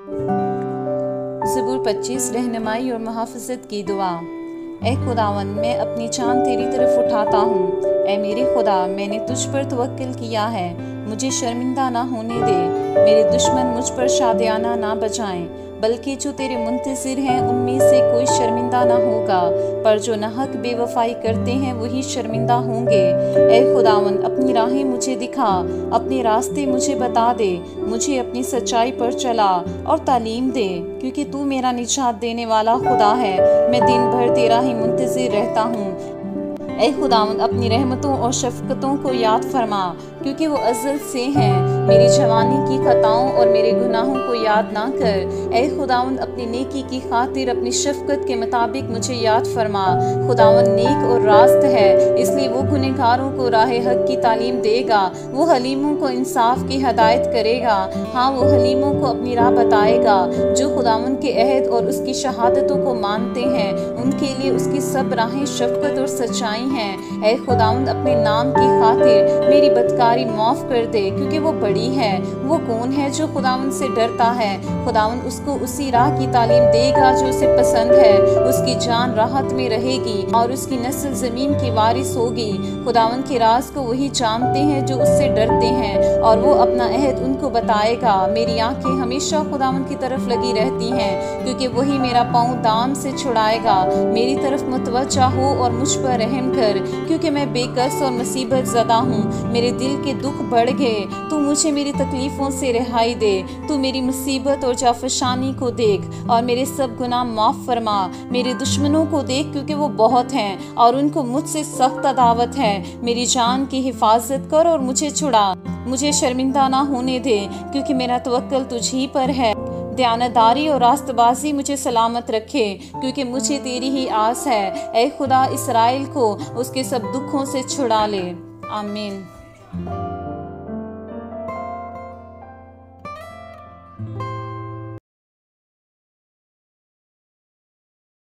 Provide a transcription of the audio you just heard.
ज़बूर 25 रहनुमाई और मुहाफ़ज़त की दुआ। ए खुदावन, मैं अपनी जान तेरी तरफ उठाता हूँ। ए मेरे खुदा, मैंने तुझ पर तवक्कुल किया है, मुझे शर्मिंदा ना होने दे। मेरे दुश्मन मुझ पर शादियाना ना बजाएं, बल्कि जो तेरे मुंतज़िर हैं उनमें से कोई शर्मिंदा ना होगा। पर जो नाहक बेवफाई करते हैं वही शर्मिंदा होंगे। ए खुदावन, अपनी राहें मुझे दिखा, अपने रास्ते मुझे बता दे, मुझे अपनी सच्चाई पर चला और तालीम दे, क्योंकि तू मेरा निजात देने वाला खुदा है। मैं दिन भर तेरा ही मुंतज़िर रहता हूँ। ऐ खुदावंद, अपनी रहमतों और शफ़क़तों को याद फरमा, क्योंकि वो अज़ल से हैं। मेरी जवानी की खताओं और मेरे गुनाहों को याद ना कर। ऐ खुदावंद, अपनी नेकी की खातिर अपनी शफ़क़त के मुताबिक मुझे याद फरमा। खुदावंद नेक और रास्त है, इसलिए वो गुनहगारों को राह हक की तालीम देगा। वो हलीमों को इंसाफ की हदायत करेगा। हाँ, वो हलीमों को अपनी राह बताएगा। जो खुदावंद के अहद और उसकी शहादतों को मानते हैं, उनके लिए उसकी सब राहें शफ़क़त और सच्चाई हैं। ऐ खुदावंद, अपने नाम की खातिर मेरी बदकारी माफ़ कर दे, क्योंकि वो बड़ी है। वो कौन है जो खुदावंद से डरता है? खुदावंद उसको उसी राह की तालीम देगा जो उसे पसंद है। उसकी जान राहत में रहेगी और उसकी नस्ल ज़मीन की वारिस होगी। खुदावंद के राज को वही जानते हैं जो उससे डरते हैं, और वो अपना अहद उनको बताएगा। मेरी आंखें हमेशा खुदावंद की तरफ लगी रहती हैं, क्योंकि वही मेरा पाँव दाम से छुड़ाएगा। मेरी तरफ मुतवज्जा हो और मुझ पर रहम कर, क्योंकि मैं बेकस और मुसीबत ज़दा हूँ। मेरे दिल के दुख बढ़ गए। तू मुझे मेरी तकलीफ़ों से रिहाई दे। तू मेरी मुसीबत और जाफशानी को देख और मेरे सब गुनाह माफ़ फरमा। मेरे दुश्मनों को देख, क्योंकि वो बहुत हैं और उनको मुझसे सख्त अदावत है। मेरी जान की हिफाजत कर और मुझे छुड़ा। मुझे शर्मिंदा ना होने दे, क्योंकि मेरा तवक्कुल तुझ ही पर है। दयानतदारी और रास्तबाजी मुझे सलामत रखे, क्योंकि मुझे तेरी ही आस है। ऐ खुदा, इसराइल को उसके सब दुखों से छुड़ा ले। आमीन।